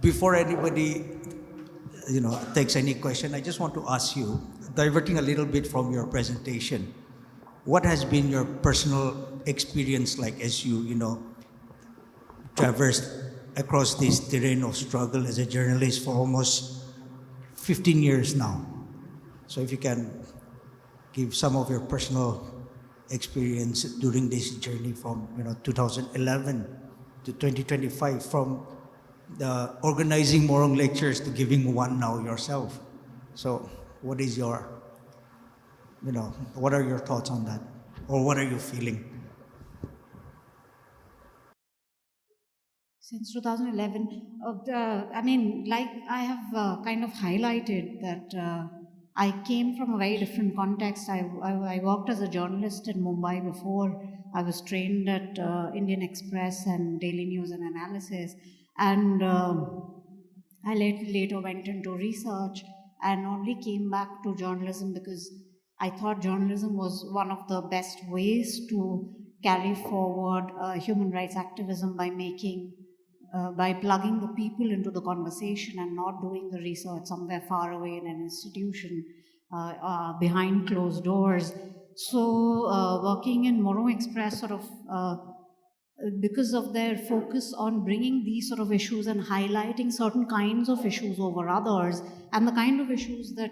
Before anybody, takes any question, I just want to ask you, diverting a little bit from your presentation, what has been your personal experience like as you traversed across this terrain of struggle as a journalist for almost 15 years now? So if you can give some of your personal experience during this journey from 2011 to 2025, from the organizing Morung lectures to giving one now yourself. So what is what are your thoughts on that? Or what are you feeling? Since 2011, like I have kind of highlighted that I came from a very different context. I worked as a journalist in Mumbai before. I was trained at Indian Express and Daily News and Analysis. And I later went into research and only came back to journalism because I thought journalism was one of the best ways to carry forward human rights activism by plugging the people into the conversation and not doing the research somewhere far away in an institution behind closed doors. So working in Morung Express because of their focus on bringing these sort of issues and highlighting certain kinds of issues over others, and the kind of issues that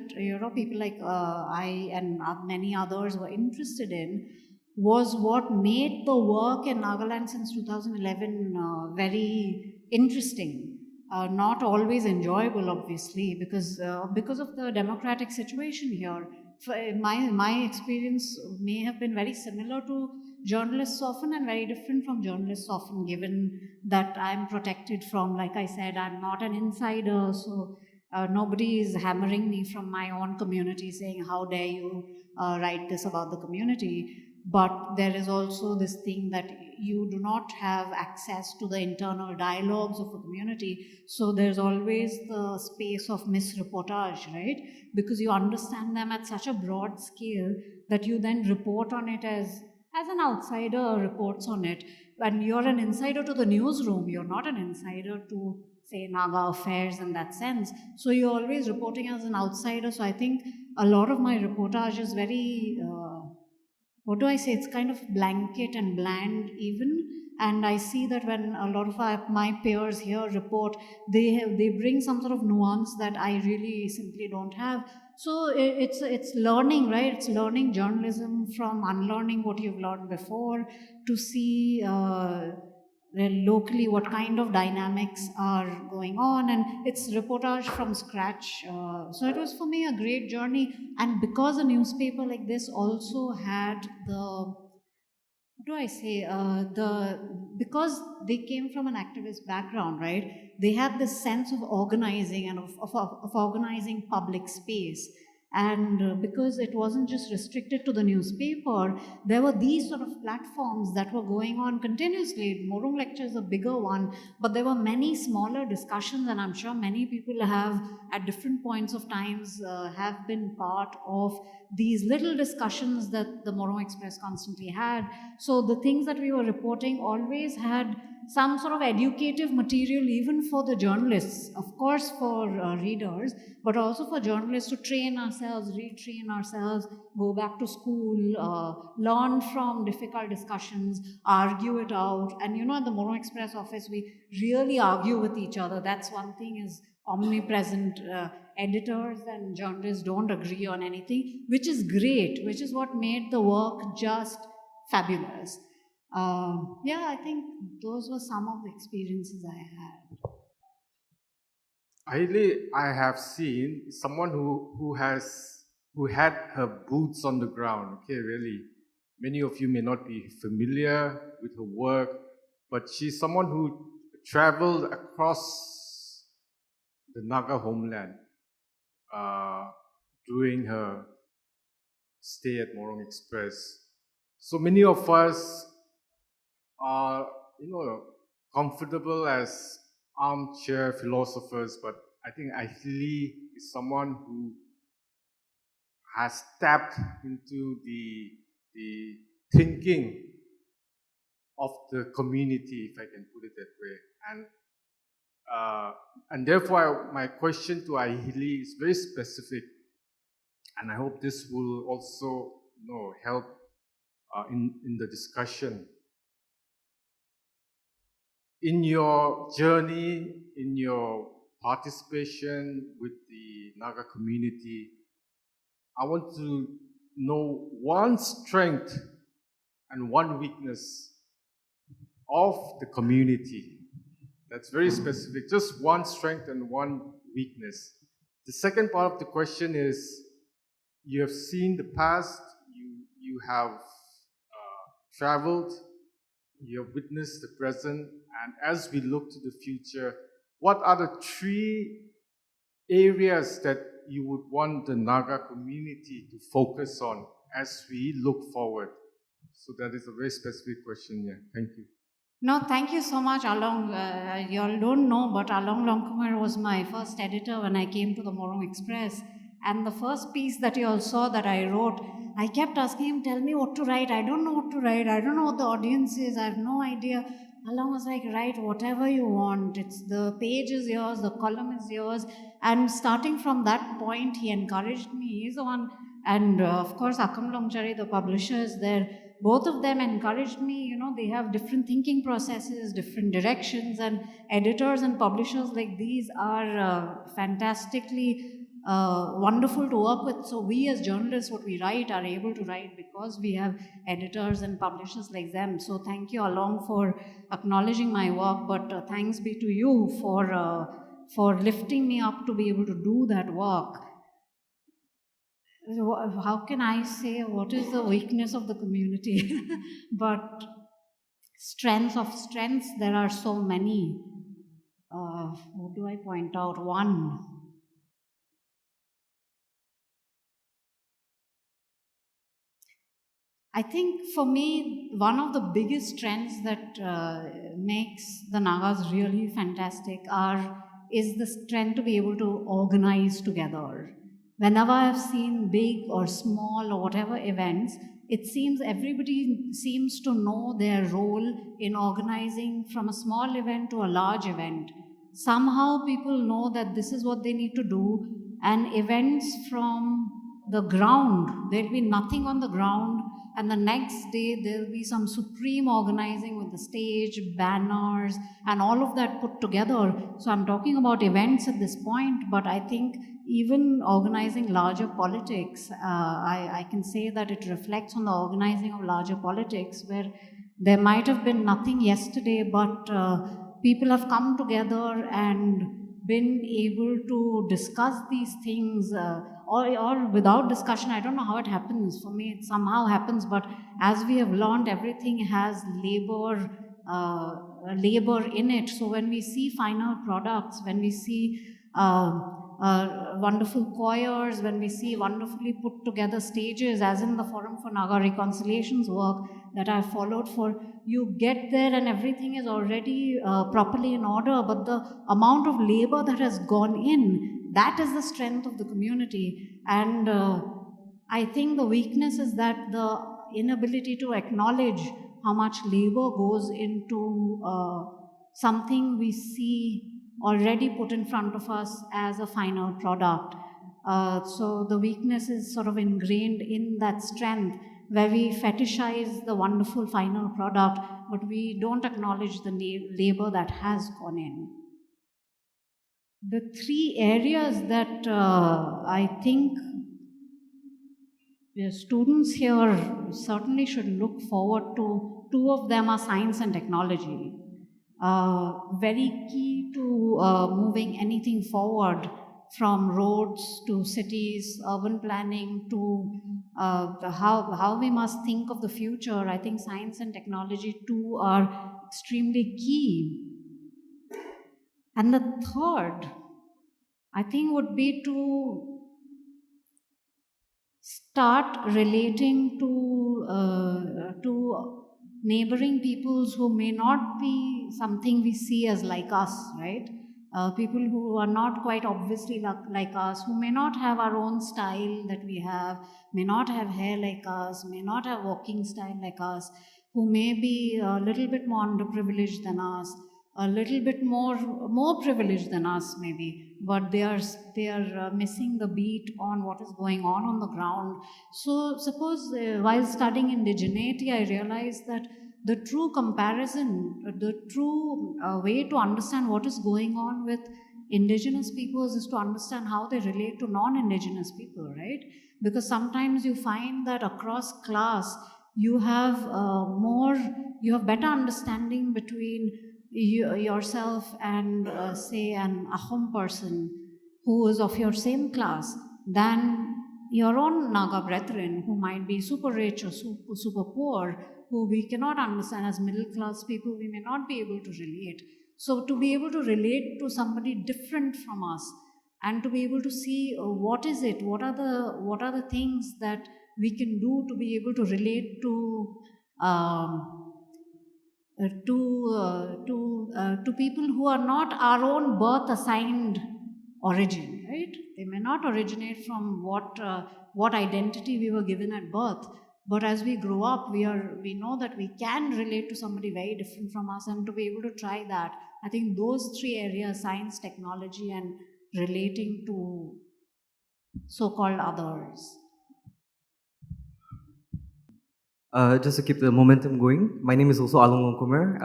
people like I and many others were interested in, was what made the work in Nagaland since 2011 very interesting. Not always enjoyable, obviously, because of the democratic situation here. My experience may have been very similar to journalists often and very different from journalists often, given that I'm protected from, like I said, I'm not an insider, so nobody is hammering me from my own community saying, how dare you write this about the community. But there is also this thing that you do not have access to the internal dialogues of a community. So there's always the space of misreportage, right? Because you understand them at such a broad scale that you then report on it as an outsider reports on it. When you're an insider to the newsroom, you're not an insider to, say, Naga affairs in that sense. So you're always reporting as an outsider. So I think a lot of my reportage is very what do I say? It's kind of blanket and bland even. And I see that when a lot of my peers here report, they bring some sort of nuance that I really simply don't have. So it's learning, right? It's learning journalism from unlearning what you've learned before to see locally what kind of dynamics are going on, and it's reportage from scratch. So it was for me a great journey, and because a newspaper like this also had what do I say, because they came from an activist background, right? They had this sense of organizing and of organizing public space. And because it wasn't just restricted to the newspaper, there were these sort of platforms that were going on continuously. Morung Lecture is a bigger one, but there were many smaller discussions, and I'm sure many people have, at different points of times, have been part of these little discussions that the Morung Express constantly had. So the things that we were reporting always had some sort of educative material, even for the journalists, of course for readers, but also for journalists to train ourselves, retrain ourselves, go back to school, learn from difficult discussions, argue it out. And at the Morung Express office, we really argue with each other. That's one thing is omnipresent. Editors and journalists don't agree on anything, which is great, which is what made the work just fabulous. I think those were some of the experiences I had. Aheli, I have seen someone who had her boots on the ground. Okay, really. Many of you may not be familiar with her work, but she's someone who traveled across the Naga homeland during her stay at Morung Express. So many of us are, comfortable as armchair philosophers, but I think Aheli is someone who has tapped into the thinking of the community, if I can put it that way. And And therefore, my question to Aheli is very specific, and I hope this will also, help in the discussion. In your journey, in your participation with the Naga community, I want to know one strength and one weakness of the community. That's very specific, just one strength and one weakness. The second part of the question is, you have seen the past, you have traveled, you have witnessed the present, and as we look to the future, what are the three areas that you would want the Naga community to focus on as we look forward? So that is a very specific question. Yeah, thank you. No, thank you so much, Along. You all don't know, but Along Longkumar was my first editor when I came to the Morung Express. And the first piece that you all saw that I wrote, I kept asking him, tell me what to write. I don't know what to write. I don't know what the audience is. I have no idea. Along was like, write whatever you want. It's the page is yours, the column is yours. And starting from that point, he encouraged me. He's the one. And of course, Akam Longchari, the publisher, is there. Both of them encouraged me. They have different thinking processes, different directions, and editors and publishers like these are fantastically wonderful to work with. So we as journalists, what we write, are able to write because we have editors and publishers like them. So thank you, Along, for acknowledging my work, but thanks be to you for lifting me up to be able to do that work. How can I say what is the weakness of the community? But strengths of strengths, there are so many. What do I point out? One. I think for me, one of the biggest strengths that makes the Nagas really fantastic is the strength to be able to organize together. Whenever I've seen big or small or whatever events, it seems everybody seems to know their role in organizing from a small event to a large event. Somehow people know that this is what they need to do, and events from the ground, there'll be nothing on the ground, and the next day there'll be some supreme organizing with the stage, banners, and all of that put together. So I'm talking about events at this point, but I think even organizing larger politics, I can say that it reflects on the organizing of larger politics, where there might have been nothing yesterday, but people have come together and been able to discuss these things, or without discussion. I don't know how it happens. For me, it somehow happens, but as we have learned, everything has labor in it. So when we see final products, when we see wonderful choirs, when we see wonderfully put together stages, as in the Forum for Naga Reconciliations work that I followed for, you get there and everything is already properly in order, but the amount of labor that has gone in, that is the strength of the community. And I think the weakness is that the inability to acknowledge how much labor goes into something we see already put in front of us as a final product. So the weakness is sort of ingrained in that strength, where we fetishize the wonderful final product, but we don't acknowledge the labor that has gone in. The three areas that I think the students here certainly should look forward to, two of them are science and technology. Very key to moving anything forward, from roads to cities, urban planning, to how we must think of the future. I think science and technology too are extremely key. And the third, I think, would be to start relating to neighboring peoples who may not be something we see as like us, right? People who are not quite obviously like us, who may not have our own style that we have, may not have hair like us, may not have walking style like us, who may be a little bit more underprivileged than us, a little bit more privileged than us maybe, but they are missing the beat on what is going on the ground. So suppose while studying indigeneity, I realized that the true comparison, the true way to understand what is going on with indigenous peoples is to understand how they relate to non-indigenous people, right? Because sometimes you find that across class you have better understanding between yourself and say an Ahom person who is of your same class than your own Naga brethren who might be super rich or super poor, who we cannot understand. As middle class people, we may not be able to relate. So to be able to relate to somebody different from us and to be able to see what is it, what are the things that we can do to be able to relate to people who are not our own birth assigned origin, right? They may not originate from what identity we were given at birth, but as we grow up, we know that we can relate to somebody very different from us, and to be able to try that, I think those three areas, science, technology, and relating to so-called others. Just to keep the momentum going, my name is also Alung Kumar.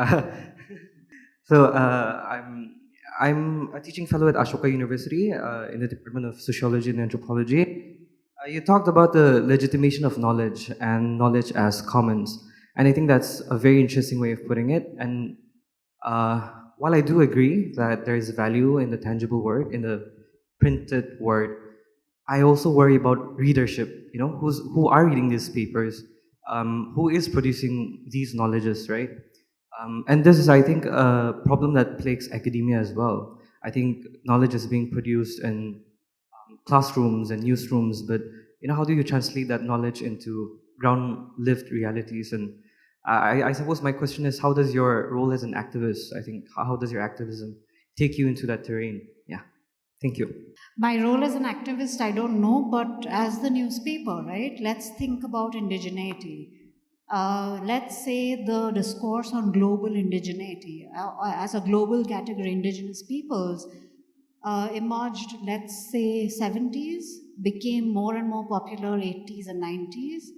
So I'm a teaching fellow at Ashoka University in the Department of Sociology and Anthropology. You talked about the legitimation of knowledge and knowledge as commons, and I think that's a very interesting way of putting it. And while I do agree that there is value in the tangible word, in the printed word, I also worry about readership. You know, who are reading these papers, who is producing these knowledges, right? And this is, I think, a problem that plagues academia as well. I think knowledge is being produced in classrooms and newsrooms, but how do you translate that knowledge into ground-lived realities? And I suppose my question is, how does your role as an activist, I think, how does your activism take you into that terrain? Yeah, thank you. My role as an activist, I don't know, but as the newspaper, right? Let's think about indigeneity. Let's say the discourse on global indigeneity, as a global category, indigenous peoples, emerged, let's say, 70s, became more and more popular 80s and 90s.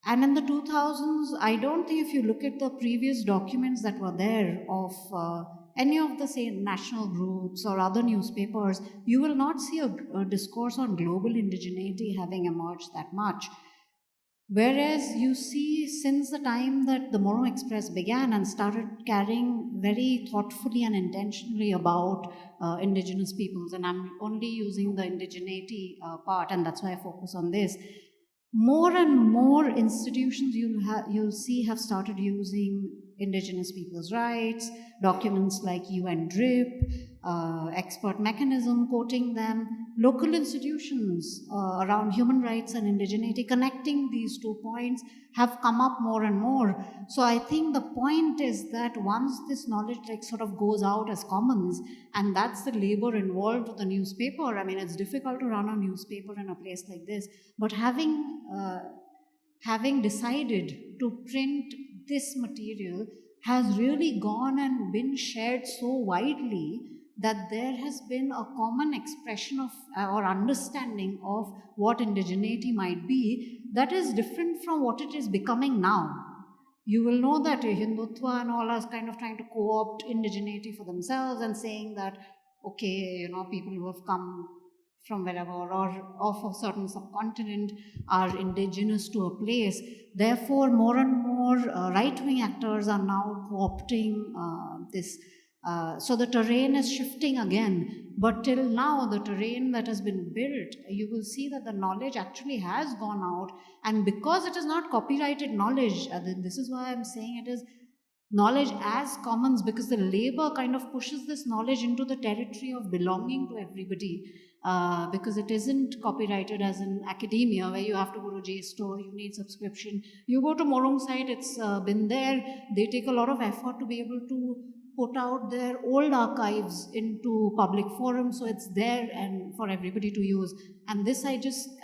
And in the 2000s, I don't think if you look at the previous documents that were there of any of the, say, national groups or other newspapers, you will not see a discourse on global indigeneity having emerged that much. Whereas you see, since the time that the Morung Express began and started carrying very thoughtfully and intentionally about indigenous peoples, and I'm only using the indigeneity part, and that's why I focus on this, more and more institutions you'll see have started using indigenous people's rights, documents like UN DRIP, expert mechanism quoting them, local institutions around human rights and indigeneity, connecting these 2 points have come up more and more. So I think the point is that once this knowledge sort of goes out as commons, and that's the labor involved with the newspaper. I mean, it's difficult to run a newspaper in a place like this, but having decided to print this material has really gone and been shared so widely that there has been a common expression of or understanding of what indigeneity might be that is different from what it is becoming now. You will know that Hindutva and all are kind of trying to co-opt indigeneity for themselves and saying that, okay, people who have come from wherever or of a certain subcontinent are indigenous to a place. Therefore, more and more right-wing actors are now co-opting this. So the terrain is shifting again. But till now, the terrain that has been built, you will see that the knowledge actually has gone out. And because it is not copyrighted knowledge, this is why I'm saying it is knowledge as commons, because the labor kind of pushes this knowledge into the territory of belonging to everybody. Because it isn't copyrighted as in academia where you have to go to JSTOR, you need subscription. You go to Morung site, it's been there. They take a lot of effort to be able to put out their old archives into public forums, so it's there and for everybody to use. And this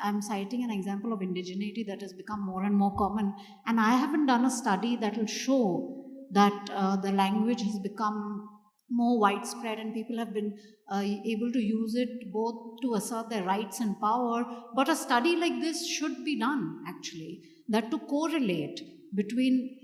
I'm citing an example of indigeneity that has become more and more common. And I haven't done a study that will show that the language has become more widespread and people have been able to use it both to assert their rights and power. But a study like this should be done, actually, that to correlate between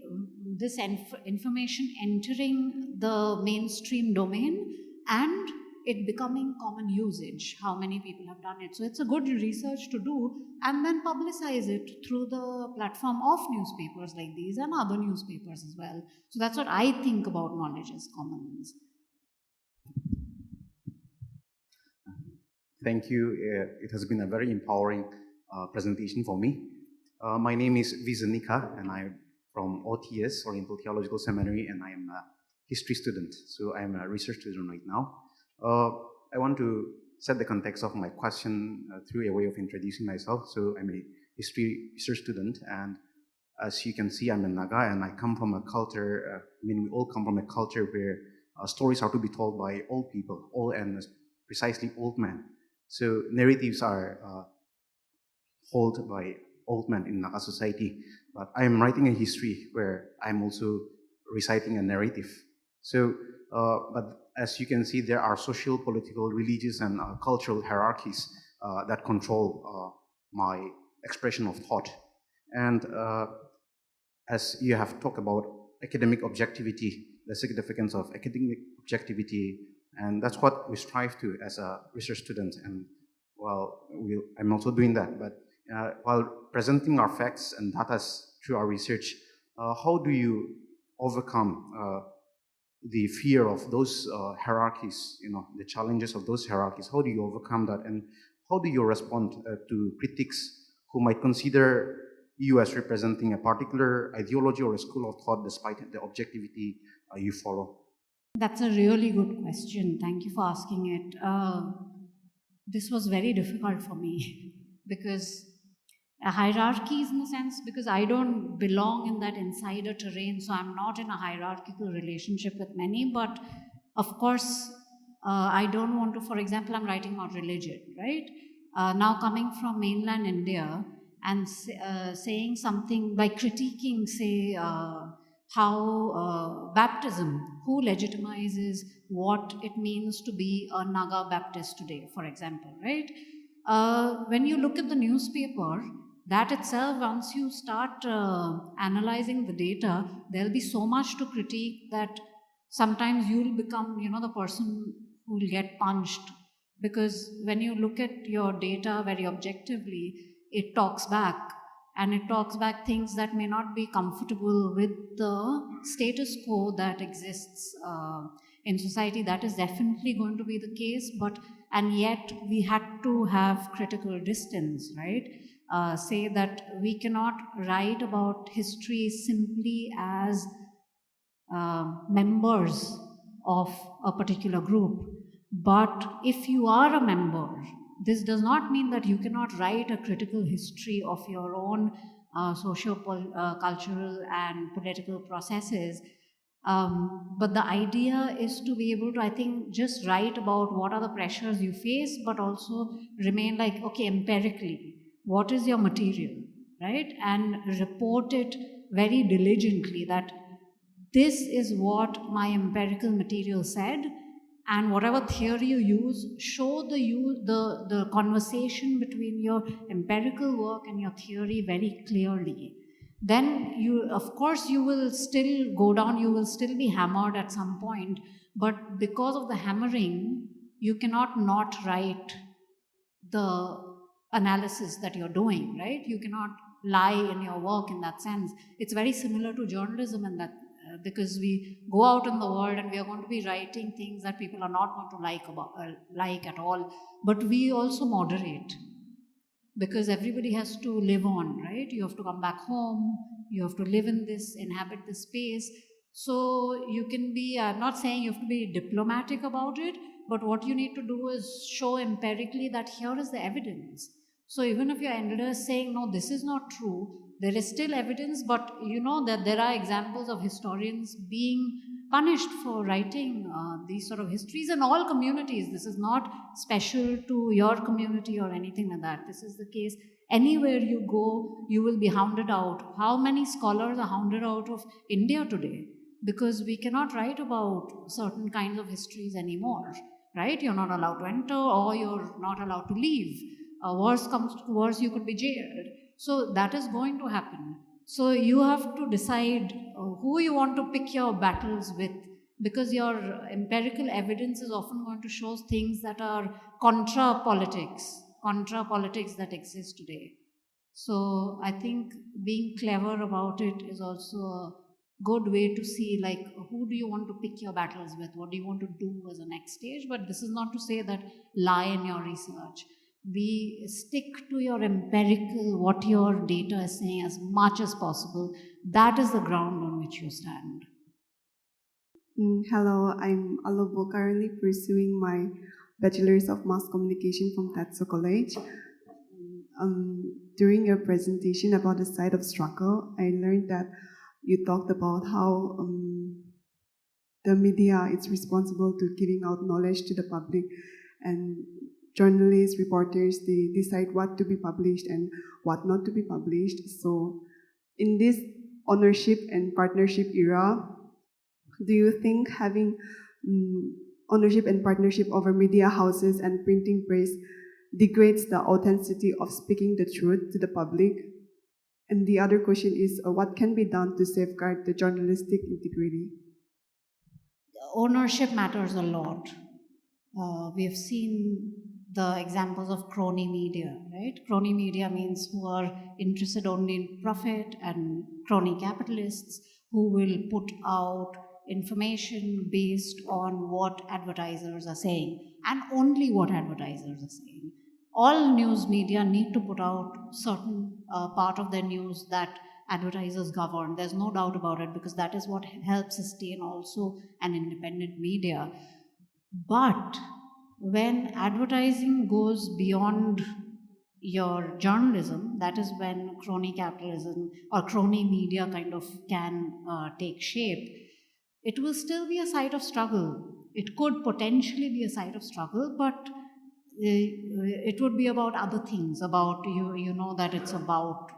this information entering the mainstream domain and it becoming common usage, how many people have done it. So it's a good research to do and then publicize it through the platform of newspapers like these and other newspapers as well. So that's what I think about knowledge as commons. Thank you. It has been a very empowering presentation for me. My name is Vizanika, and I'm from OTS, Oriental Theological Seminary, and I am a history student. So I'm a research student right now. I want to set the context of my question through a way of introducing myself. So I'm a history research student, and as you can see, I'm a Naga, and I come from a culture, we all come from a culture where stories are to be told by old people, old and precisely old men. So narratives are held by old men in Naga society. But I am writing a history where I'm also reciting a narrative. So, but as you can see, there are social, political, religious, and cultural hierarchies that control my expression of thought. And as you have talked about academic objectivity, the significance of academic objectivity, and that's what we strive to as a research student. And well, I'm also doing that. But while presenting our facts and data through our research, how do you overcome the fear of those hierarchies, the challenges of those hierarchies? How do you overcome that? And how do you respond to critics who might consider you as representing a particular ideology or a school of thought despite the objectivity you follow? That's a really good question. Thank you for asking it. This was very difficult for me because hierarchies, in a sense, because I don't belong in that insider terrain, so I'm not in a hierarchical relationship with many. But of course, I don't want to, for example, I'm writing about religion, right? Now coming from mainland India and saying something by critiquing, say, how baptism, who legitimizes what it means to be a Naga Baptist today, for example, right? When you look at the newspaper, that itself, once you start analyzing the data, there'll be so much to critique that sometimes you'll become, the person who will get punched. Because when you look at your data very objectively, it talks back. And it talks back things that may not be comfortable with the status quo that exists in society. That is definitely going to be the case, and yet we had to have critical distance, right? Say that we cannot write about history simply as members of a particular group. But if you are a member, this does not mean that you cannot write a critical history of your own cultural and political processes. But the idea is to be able to, I think, just write about what are the pressures you face, but also remain like, okay, empirically, what is your material, right? And report it very diligently that this is what my empirical material said, and whatever theory you use, show the conversation between your empirical work and your theory very clearly. Then of course you will still go down, you will still be hammered at some point, but because of the hammering, you cannot not write the analysis that you're doing, right? You cannot lie in your work in that sense. It's very similar to journalism in that because we go out in the world and we are going to be writing things that people are not going to like at all, but we also moderate because everybody has to live on, right? You have to come back home, you have to live in this, inhabit this space. So you can be, I'm not saying you have to be diplomatic about it, but what you need to do is show empirically that here is the evidence. So even if your editor is saying, no, this is not true, there is still evidence, but you know that there are examples of historians being punished for writing these sort of histories in all communities. This is not special to your community or anything like that. This is the case. Anywhere you go, you will be hounded out. How many scholars are hounded out of India today? because we cannot write about certain kinds of histories anymore, right? You're not allowed to enter, or you're not allowed to leave. Worse comes to worse, you could be jailed. So that is going to happen. So you have to decide who you want to pick your battles with, because your empirical evidence is often going to show things that are contra politics that exist today. So I think being clever about it is also a good way to see, like, who do you want to pick your battles with? What do you want to do as a next stage? But this is not to say that lie in your research. We stick to your empirical, what your data is saying, as much as possible. That is the ground on which you stand. Hello, I'm Alobo, currently pursuing my Bachelor's of Mass Communication from Tatso College. During your presentation about the side of struggle, I learned that you talked about how the media is responsible to giving out knowledge to the public, and journalists, reporters, they decide what to be published and what not to be published. So in this ownership and partnership era, do you think having ownership and partnership over media houses and printing press degrades the authenticity of speaking the truth to the public? And the other question is, what can be done to safeguard the journalistic integrity? Ownership matters a lot. We've seen the examples of crony media, right? Crony media means who are interested only in profit, and crony capitalists who will put out information based on what advertisers are saying, and only what advertisers are saying. All news media need to put out certain part of their news that advertisers govern. There's no doubt about it, because that is what helps sustain also an independent media. But when advertising goes beyond your journalism, that is when crony capitalism or crony media kind of can take shape. It will still be a site of struggle. It could potentially be a site of struggle, but it would be about other things, about, you know, that it's about,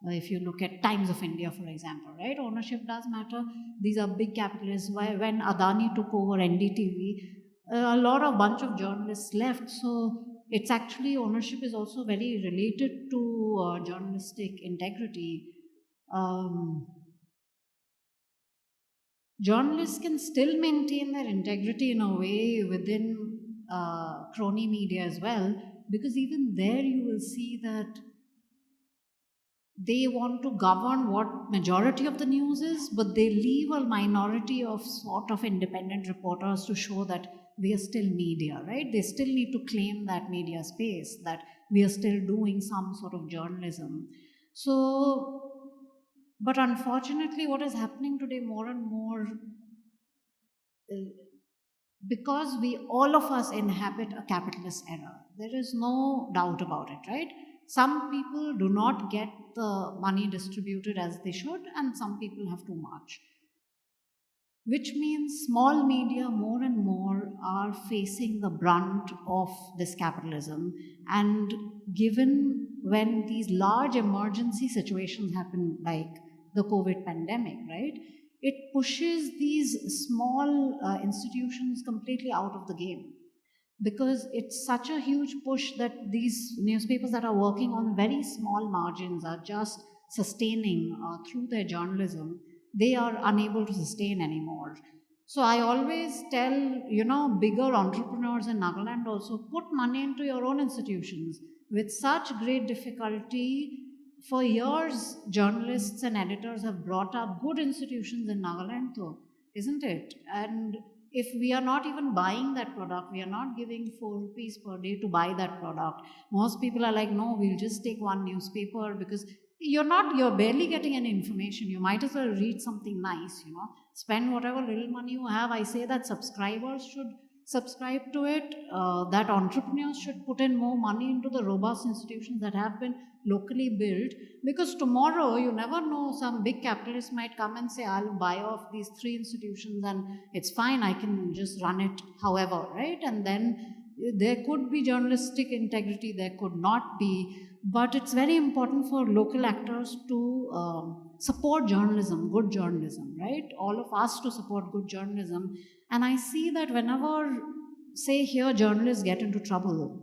if you look at Times of India, for example, right? Ownership does matter. These are big capitalists. When Adani took over NDTV, a bunch of journalists left. So it's actually, ownership is also very related to journalistic integrity. Journalists can still maintain their integrity in a way within crony media as well, because even there you will see that they want to govern what majority of the news is, but they leave a minority of sort of independent reporters to show that we are still media, right? They still need to claim that media space, that we are still doing some sort of journalism. So, but unfortunately, what is happening today more and more, because all of us inhabit a capitalist era, there is no doubt about it, right? Some people do not get the money distributed as they should, and some people have too much. Which means small media more and more are facing the brunt of this capitalism. And given when these large emergency situations happen, like the COVID pandemic, right? It pushes these small institutions completely out of the game, because it's such a huge push that these newspapers that are working on very small margins are just sustaining through their journalism. They are unable to sustain anymore. So I always tell, bigger entrepreneurs in Nagaland also, put money into your own institutions. With such great difficulty, for years, journalists and editors have brought up good institutions in Nagaland though, isn't it? And if we are not even buying that product, we are not giving 4 rupees per day to buy that product. Most people are like, no, we'll just take one newspaper, because you're barely getting any information. You might as well read something nice, spend whatever little money you have. I say that subscribers should subscribe to it, that entrepreneurs should put in more money into the robust institutions that have been locally built, because tomorrow you never know, some big capitalist might come and say, I'll buy off these 3 institutions and it's fine, I can just run it however, right? And then there could be journalistic integrity, there could not be, But it's very important for local actors to support journalism, good journalism, right? All of us to support good journalism. And I see that whenever, say, here journalists get into trouble,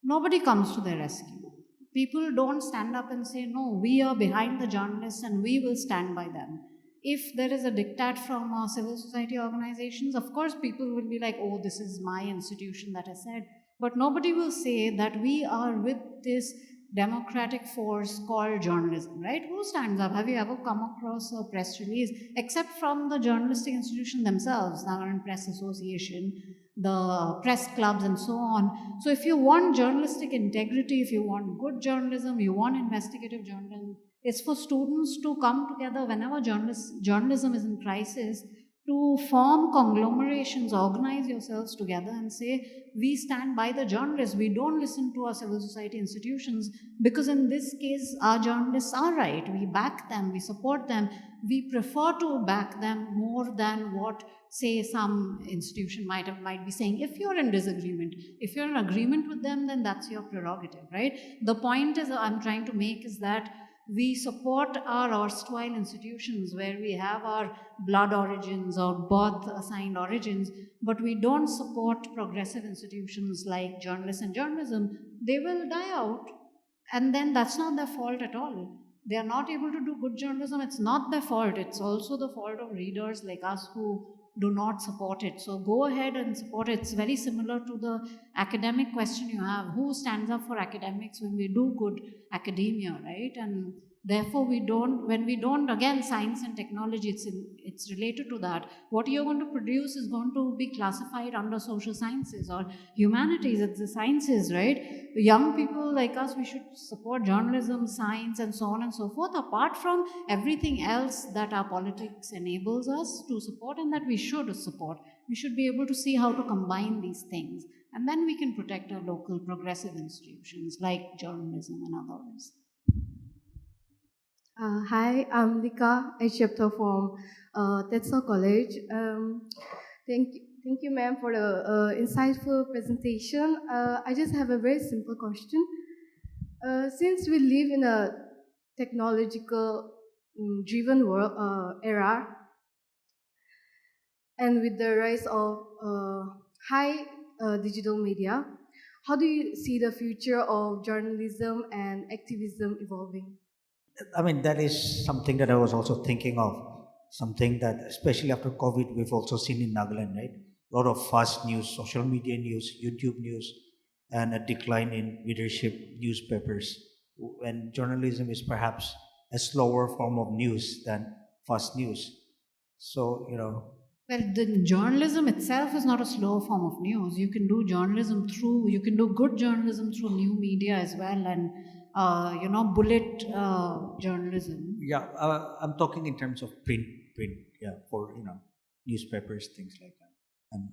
nobody comes to their rescue. People don't stand up and say, no, we are behind the journalists and we will stand by them. If there is a diktat from civil society organizations, of course, people will be like, oh, this is my institution that has said. But nobody will say that we are with this democratic force called journalism, right? Who stands up? Have you ever come across a press release, except from the journalistic institution themselves, the Nagaland Press Association, the press clubs, and so on? So if you want journalistic integrity, if you want good journalism, you want investigative journalism, it's for students to come together whenever journalism is in crisis, to form conglomerations, organize yourselves together and say, we stand by the journalists, we don't listen to our civil society institutions, because in this case, our journalists are right. We back them, we support them, we prefer to back them more than what, say, some institution might be saying. If you're in disagreement, if you're in agreement with them, then that's your prerogative, right? The point is I'm trying to make is that we support our erstwhile institutions where we have our blood origins or birth assigned origins, but we don't support progressive institutions like journalists and journalism. They will die out, and then that's not their fault at all. They are not able to do good journalism. It's not their fault. It's also the fault of readers like us who do not support it. So go ahead and support it. It's very similar to the academic question you have. Who stands up for academics when we do good academia, right? And therefore when we don't, again, science and technology, it's related to that. What you're going to produce is going to be classified under social sciences or humanities. It's the sciences, right? Young people like us, we should support journalism, science, and so on and so forth, apart from everything else that our politics enables us to support and that we should support. We should be able to see how to combine these things, and then we can protect our local progressive institutions like journalism and others. Hi, I'm Lika. I chapter from Tetsa College. Thank you, ma'am, for the insightful presentation. I just have a very simple question. Since we live in a technological driven world era, and with the rise of high digital media, how do you see the future of journalism and activism evolving? I mean, that is something that I was also thinking of. Something that, especially after COVID, we've also seen in Nagaland, right? A lot of fast news, social media news, YouTube news, and a decline in readership newspapers. And journalism is perhaps a slower form of news than fast news. So, Well, the journalism itself is not a slow form of news. You can do you can do good journalism through new media as well, and bullet journalism. yeah, I'm talking in terms of print, yeah, for newspapers, things like that. And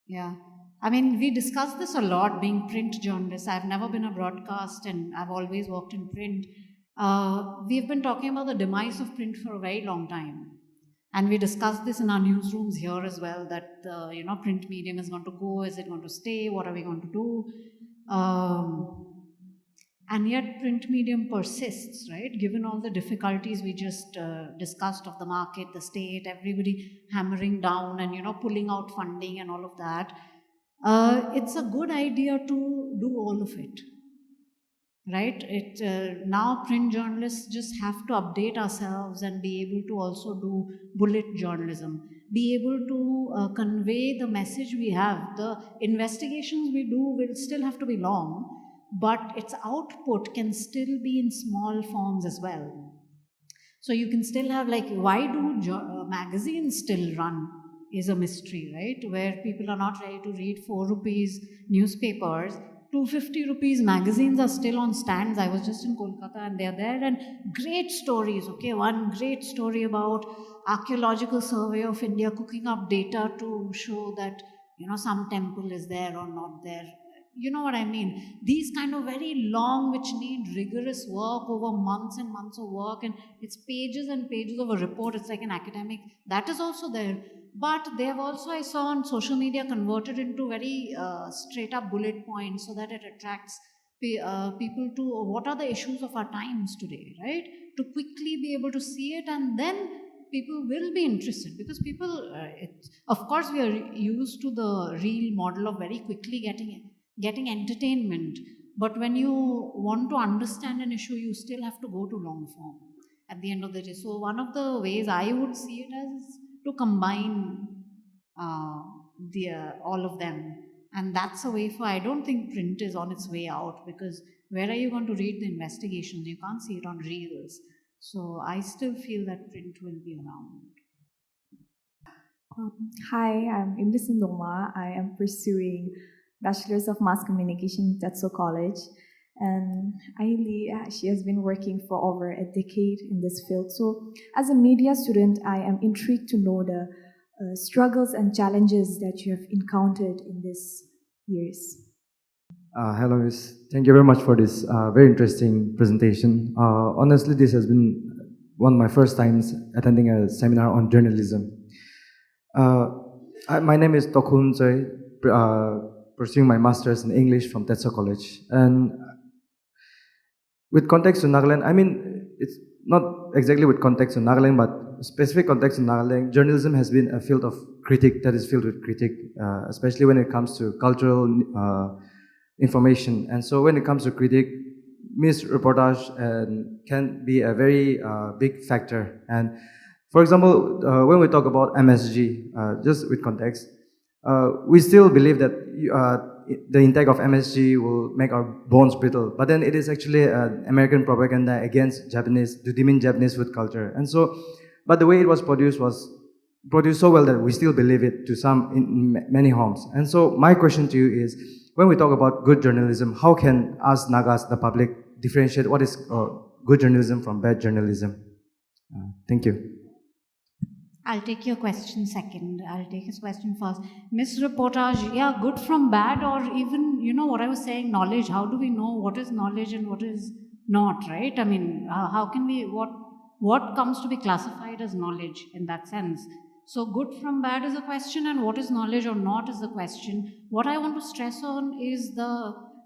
Yeah. I mean, we discussed this a lot being print journalists. I've never been a broadcast and I've always worked in print. We've been talking about the demise of print for a very long time. And we discussed this in our newsrooms here as well, that the print medium is going to go, is it going to stay, what are we going to do? And yet print medium persists, right? Given all the difficulties we just discussed of the market, the state, everybody hammering down and pulling out funding and all of that. It's a good idea to do all of it, right? Now print journalists just have to update ourselves and be able to also do bullet journalism, be able to convey the message we have. The investigations we do will still have to be long, but its output can still be in small forms as well. So you can still have, like, why do magazines still run is a mystery, right? Where people are not ready to read 4 rupees newspapers. 250 rupees magazines are still on stands. I was just in Kolkata and they're there, and great stories, okay? One great story about Archaeological Survey of India cooking up data to show that, some temple is there or not there. You know what I mean? These kind of very long, which need rigorous work over months and months of work, and it's pages and pages of a report. It's like an academic. That is also there. But they have also, I saw on social media, converted into very straight up bullet points so that it attracts people to what are the issues of our times today, right? To quickly be able to see it, and then people will be interested, because people, of course, we are used to the real model of very quickly getting entertainment. But when you want to understand an issue, you still have to go to long form at the end of the day. So one of the ways I would see it as is to combine all of them. And that's a way for, I don't think print is on its way out, because where are you going to read the investigations? You can't see it on reels. So I still feel that print will be around. Hi, I'm Imli Sindoma. I am pursuing Bachelor's of Mass Communication at Tetso College. And Aheli, she has been working for over a decade in this field. So as a media student, I am intrigued to know the struggles and challenges that you have encountered in these years. Hello, Miss. Thank you very much for this very interesting presentation. Honestly, this has been one of my first times attending a seminar on journalism. My name is Tokhun Choi, pursuing my master's in English from Tetso College. And with context to Nagaland, I mean, it's not exactly with context to Nagaland, but specific context to Nagaland, journalism has been a field of critique that is filled with critique, especially when it comes to cultural information. And so when it comes to critique, misreportage can be a very big factor. And for example, when we talk about MSG, just with context, we still believe that the intake of MSG will make our bones brittle, but then it is actually American propaganda against Japanese, to demean Japanese food culture. And so, but the way it was produced so well that we still believe it to some in many homes. And so my question to you is, when we talk about good journalism, how can us Nagas, the public, differentiate what is good journalism from bad journalism? Thank you. I'll take your question second. I'll take his question first. Misreportage, yeah, good from bad, or even, you know what I was saying, knowledge. How do we know what is knowledge and what is not, right? I mean, how can we, what comes to be classified as knowledge in that sense? So good from bad is a question, and what is knowledge or not is the question. What I want to stress on is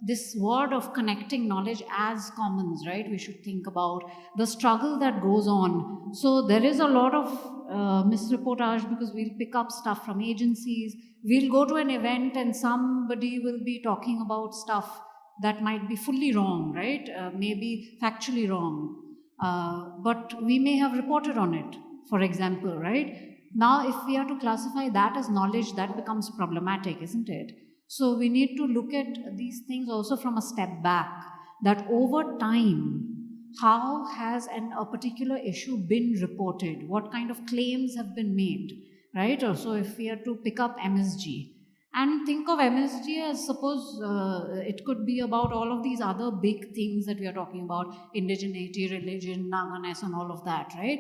this word of connecting knowledge as commons, right? We should think about the struggle that goes on. So there is a lot of misreportage, because we'll pick up stuff from agencies. We'll go to an event and somebody will be talking about stuff that might be fully wrong, right? Maybe factually wrong. But we may have reported on it, for example, right? Now, if we are to classify that as knowledge, that becomes problematic, isn't it? So we need to look at these things also from a step back, that over time, how has a particular issue been reported? What kind of claims have been made, right? Or so if we are to pick up MSG, and think of MSG as, suppose it could be about all of these other big things that we are talking about, indigeneity, religion, Naganess, and all of that, right?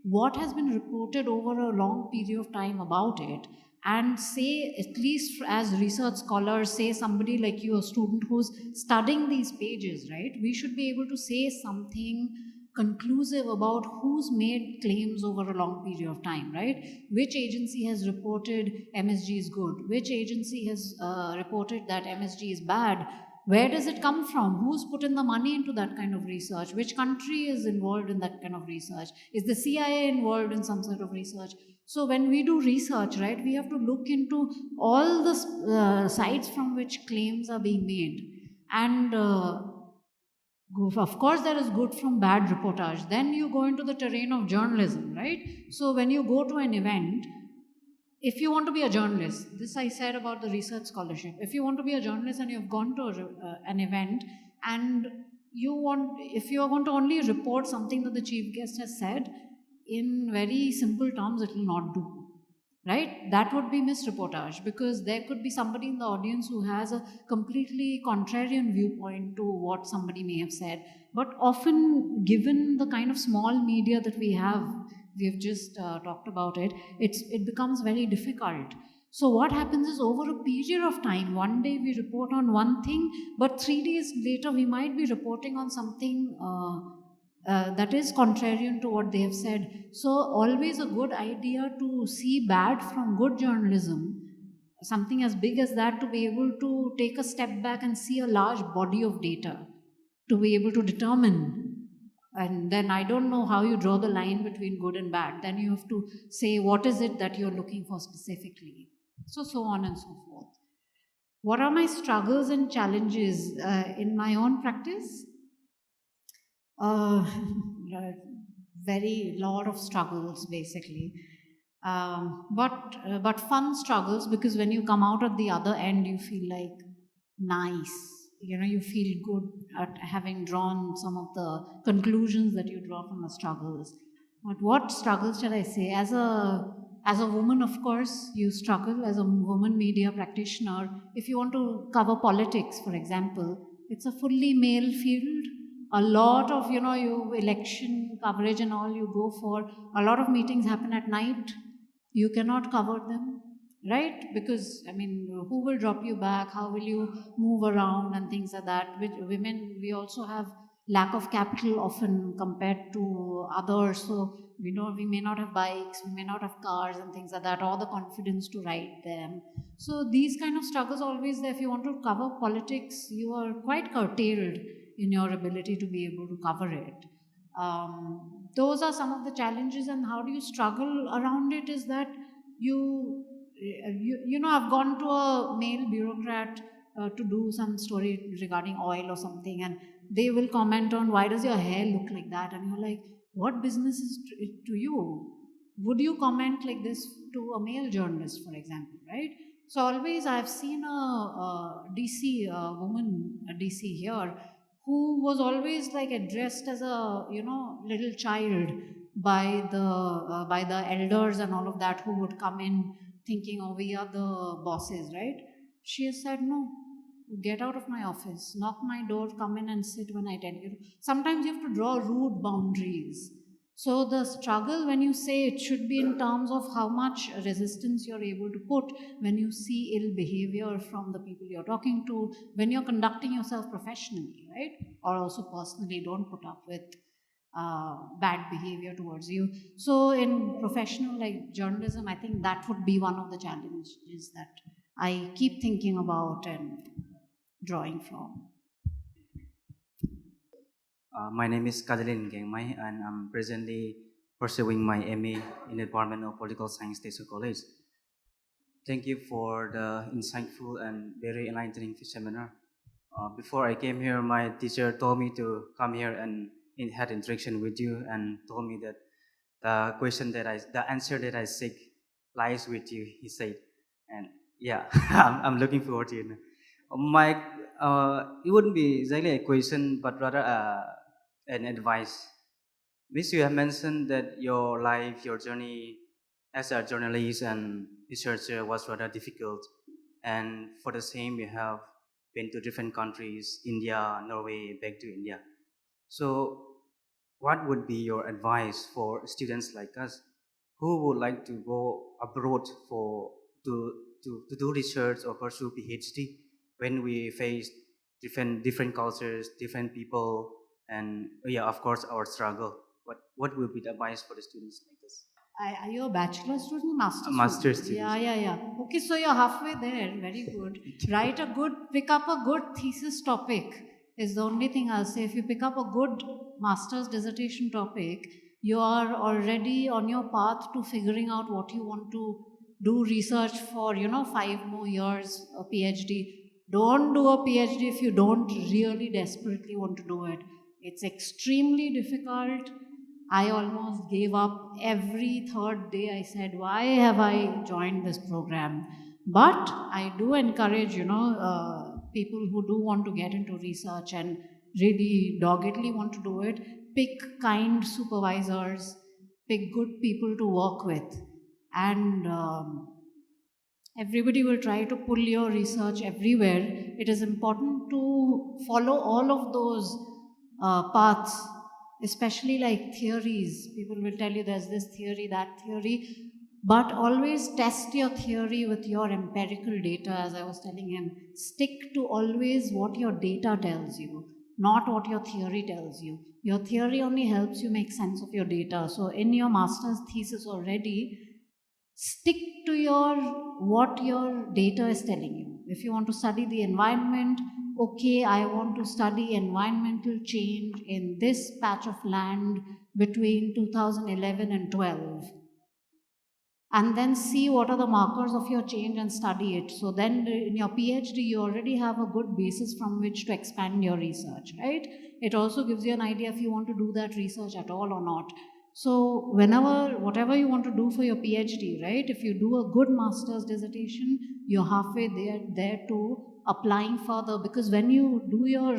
What has been reported over a long period of time about it, and say, at least as research scholars, say somebody like you, a student who's studying these pages, right? We should be able to say something conclusive about who's made claims over a long period of time, right? Which agency has reported MSG is good? Which agency has reported that MSG is bad? Where does it come from? Who's put in the money into that kind of research? Which country is involved in that kind of research? Is the CIA involved in some sort of research? So when we do research, right, we have to look into all the sites from which claims are being made. And of course, there is good from bad reportage. Then you go into the terrain of journalism, right? So when you go to an event, if you want to be a journalist, this I said about the research scholarship, if you want to be a journalist and you've gone to an event, and if you are going to only report something that the chief guest has said, in very simple terms, it will not do, right? That would be misreportage, because there could be somebody in the audience who has a completely contrarian viewpoint to what somebody may have said. But often, given the kind of small media that we have just talked about it becomes very difficult. So what happens is, over a period of time, one day we report on one thing, but 3 days later we might be reporting on something that is contrarian to what they have said. So always a good idea to see bad from good journalism something as big as that, to be able to take a step back and see a large body of data, to be able to determine. And then I don't know how you draw the line between good and bad. Then you have to say what is it that you're looking for specifically. So on and so forth. What are my struggles and challenges in my own practice? Very lot of struggles, basically. But fun struggles, because when you come out at the other end, you feel like nice. You feel good at having drawn some of the conclusions that you draw from the struggles. But what struggles shall I say? As a woman, of course, you struggle as a woman media practitioner. If you want to cover politics, for example, it's a fully male field. A lot of, you election coverage and all you go for, a lot of meetings happen at night. You cannot cover them, right? Because, who will drop you back? How will you move around and things like that? With women, we also have lack of capital often compared to others. So, we may not have bikes, we may not have cars and things like that, or the confidence to ride them. So, these kind of struggles always there. If you want to cover politics, you are quite curtailed in your ability to be able to cover it. Those are some of the challenges, and how do you struggle around it is that I've gone to a male bureaucrat to do some story regarding oil or something, and they will comment on, why does your hair look like that? And you're like, what business is it to you? Would you comment like this to a male journalist, for example, right? So always I've seen a DC woman, a DC here, who was always like addressed as a little child by the elders and all of that, who would come in thinking, oh, we are the bosses, right? She has said, no, get out of my office, knock my door, come in and sit when I tell you. Sometimes you have to draw rude boundaries. So the struggle, when you say, it should be in terms of how much resistance you're able to put when you see ill behavior from the people you're talking to, when you're conducting yourself professionally, right? Or also personally, don't put up with bad behavior towards you. So in professional like journalism, I think that would be one of the challenges that I keep thinking about and drawing from. My name is Kadalin Gengmai, and I'm presently pursuing my MA in the Department of Political Science, Teso College. Thank you for the insightful and very enlightening seminar. Before I came here, my teacher told me to come here and had interaction with you, and told me that the answer that I seek lies with you, he said. And yeah, I'm looking forward to it. It wouldn't be exactly a question, but rather an advice. Miss, you have mentioned that your life, your journey as a journalist and researcher was rather difficult. And for the same, you have been to different countries, India, Norway, back to India. So what would be your advice for students like us who would like to go abroad to do research or pursue PhD, when we face different cultures, different people, and of course, our struggle? What will be the advice for the students like us? Are you a bachelor student, master Master student? student. Yeah. Okay, so you're halfway there. Very good. Pick up a good thesis topic is the only thing I'll say. If you pick up a good master's dissertation topic, you are already on your path to figuring out what you want to do research for, 5 more years, a PhD. Don't do a PhD if you don't really desperately want to do it. It's extremely difficult. I almost gave up every third day. I said, why have I joined this program? But I do encourage, people who do want to get into research and really doggedly want to do it, pick kind supervisors, pick good people to work with. And everybody will try to pull your research everywhere. It is important to follow all of those paths, especially like theories. People will tell you there's this theory, that theory, but always test your theory with your empirical data. As I was telling him, stick to always what your data tells you, not what your theory tells you. Your theory only helps you make sense of your data. So in your master's thesis already, stick to what your data is telling you. If you want to study the environment, okay, I want to study environmental change in this patch of land between 2011 and 12. And then see what are the markers of your change and study it. So then in your PhD, you already have a good basis from which to expand your research, right? It also gives you an idea if you want to do that research at all or not. So whatever you want to do for your PhD, right? If you do a good master's dissertation, you're halfway there to applying further, because when you do your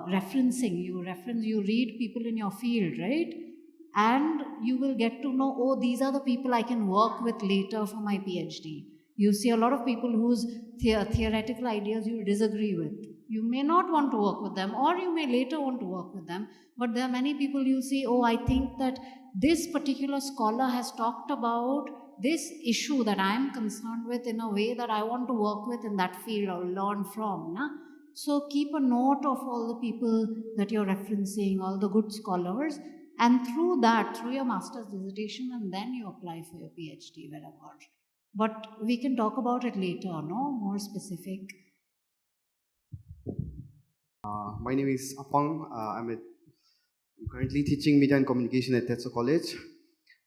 referencing, you read people in your field, right? And you will get to know, oh, these are the people I can work with later for my PhD. You see a lot of people whose theoretical ideas you disagree with. You may not want to work with them, or you may later want to work with them, but there are many people you see, oh, I think that this particular scholar has talked about this issue that I am concerned with in a way that I want to work with in that field or learn from. Na? So keep a note of all the people that you're referencing, all the good scholars, and through your master's dissertation, and then you apply for your PhD wherever. But we can talk about it later, no? More specific. My name is Apang. I'm currently teaching Media and Communication at Tetsu College.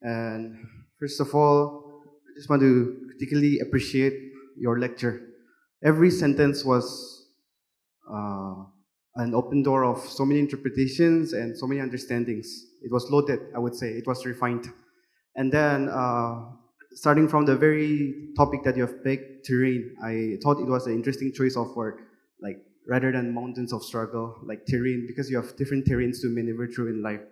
And first of all, I just want to particularly appreciate your lecture. Every sentence was an open door of so many interpretations and so many understandings. It was loaded, I would say. It was refined. And then, starting from the very topic that you have picked, terrain, I thought it was an interesting choice of word, like rather than mountains of struggle, like terrain, because you have different terrains to maneuver through in life.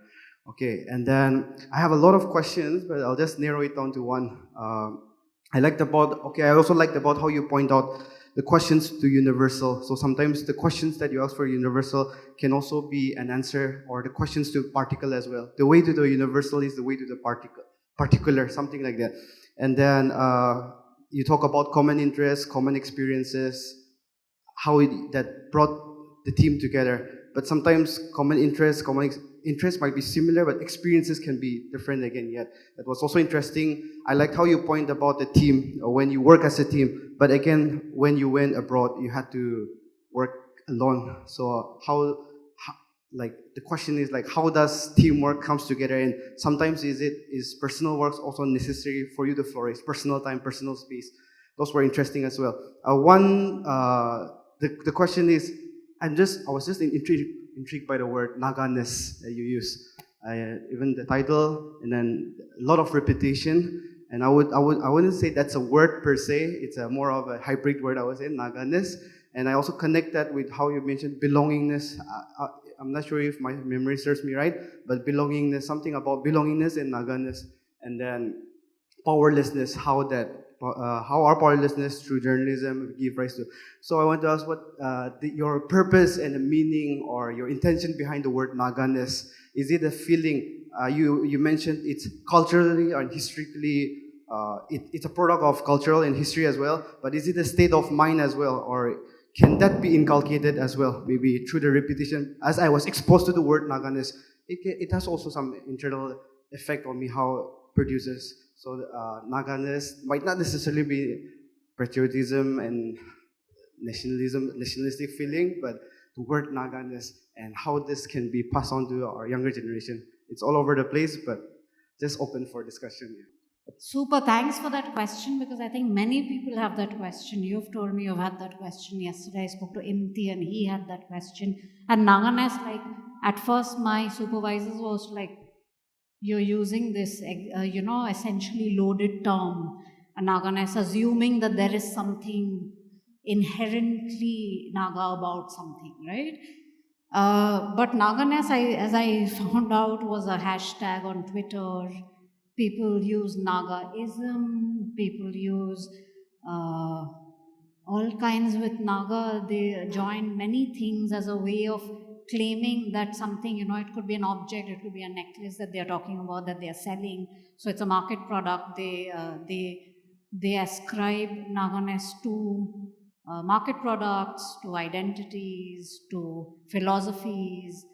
Okay, and then I have a lot of questions, but I'll just narrow it down to one. I also liked about how you point out the questions to universal. So sometimes the questions that you ask for universal can also be an answer, or the questions to particle as well. The way to the universal is the way to the particular, something like that. And then you talk about common interests, common experiences, how that brought the team together. But sometimes common interests might be similar, but experiences can be different again yet. That was also interesting. I liked how you point about the team, when you work as a team. But again, when you went abroad, you had to work alone. So the question is how does teamwork comes together? And sometimes is personal work also necessary for you to flourish? Personal time, personal space. Those were interesting as well. The question is, I was just intrigued by the word naganess that you use. Even the title, and then a lot of repetition. And I wouldn't say that's a word per se. It's more of a hybrid word, I would say, naganess. And I also connect that with how you mentioned belongingness. I'm not sure if my memory serves me right, but belongingness, something about belongingness and naganess. And then powerlessness, how our powerlessness through journalism give rise to. So I want to ask what your purpose and the meaning or your intention behind the word naganess. Is it a feeling? You mentioned it's culturally and historically, it's a product of cultural and history as well, but is it a state of mind as well, or can that be inculcated as well, maybe through the repetition? As I was exposed to the word naganess, it has also some internal effect on me, how it produces. So naganess might not necessarily be patriotism and nationalistic feeling, but the word naganess and how this can be passed on to our younger generation. It's all over the place, but just open for discussion. Super, thanks for that question, because I think many people have that question. You've told me you've had that question. Yesterday I spoke to Imti and he had that question. And naganess, at first my supervisors was like, you're using this, essentially loaded term, naganess, assuming that there is something inherently Naga about something, right? But naganess, as I found out, was a hashtag on Twitter. People use Nagaism, people use all kinds with Naga. They join many things as a way of claiming that something, it could be an object, it could be a necklace that they're talking about, that they're selling. So it's a market product. They ascribe naganess to market products, to identities, to philosophies,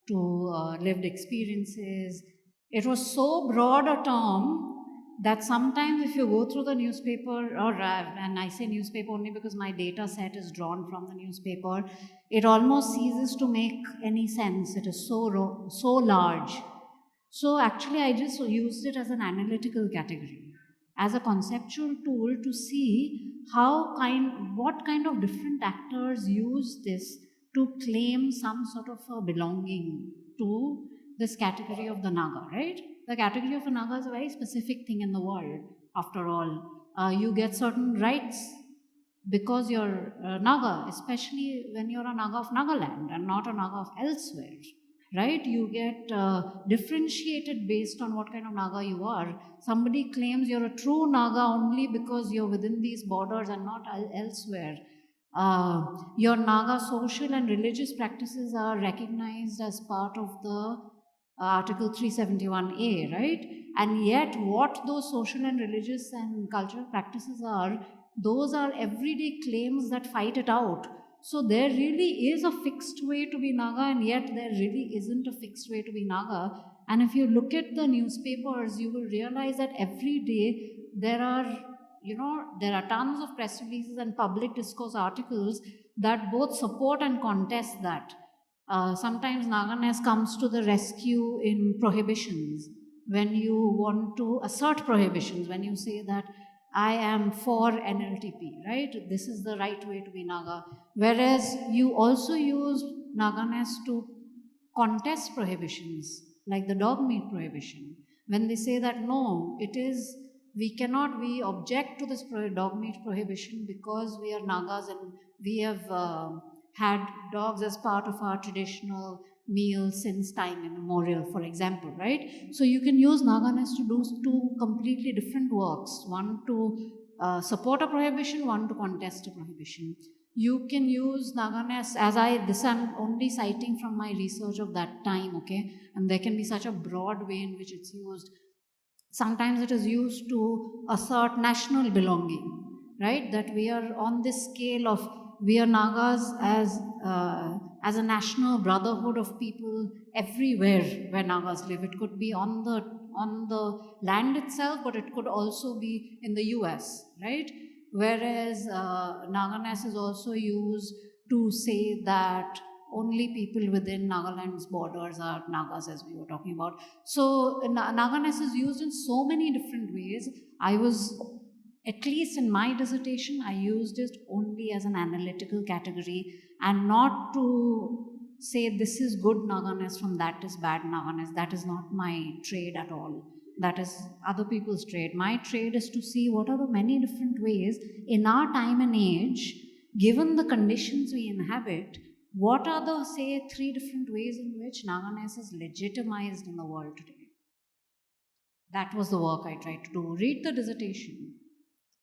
to lived experiences. It was so broad a term that sometimes if you go through the newspaper, and I say newspaper only because my data set is drawn from the newspaper, it almost ceases to make any sense. It is so large. So actually I just used it as an analytical category, as a conceptual tool to see what kind of different actors use this to claim some sort of a belonging to this category of the Naga, right? The category of a Naga is a very specific thing in the world, after all. You get certain rights because you're a Naga, especially when you're a Naga of Nagaland and not a Naga of elsewhere, right? You get differentiated based on what kind of Naga you are. Somebody claims you're a true Naga only because you're within these borders and not elsewhere. Your Naga social and religious practices are recognized as part of the Article 371A, right? And yet what those social and religious and cultural practices are, those are everyday claims that fight it out. So there really is a fixed way to be Naga, and yet there really isn't a fixed way to be Naga. And if you look at the newspapers, you will realize that every day there are tons of press releases and public discourse articles that both support and contest that. Sometimes Naganess comes to the rescue in prohibitions. When you want to assert prohibitions, when you say that I am for NLTP, right? This is the right way to be Naga. Whereas you also use Naganess to contest prohibitions, like the dog meat prohibition. When they say that no, we object to this dog meat prohibition because we are Nagas and we have had dogs as part of our traditional meal since time immemorial, for example, right? So you can use Naganess to do two completely different works, one to support a prohibition, one to contest a prohibition. You can use Naganess, this I'm only citing from my research of that time, okay? And there can be such a broad way in which it's used. Sometimes it is used to assert national belonging, right? That we are on this scale of, we are Nagas as a national brotherhood of people everywhere where Nagas live. It could be on the land itself, but it could also be in the US, right? Whereas Naganess is also used to say that only people within Nagaland's borders are Nagas, as we were talking about. So Naganess is used in so many different ways. At least in my dissertation, I used it only as an analytical category and not to say this is good Naganess from that is bad Naganess. That is not my trade at all. That is other people's trade. My trade is to see what are the many different ways in our time and age, given the conditions we inhabit, what are the, say, 3 different ways in which Naganess is legitimized in the world today? That was the work I tried to do. Read the dissertation.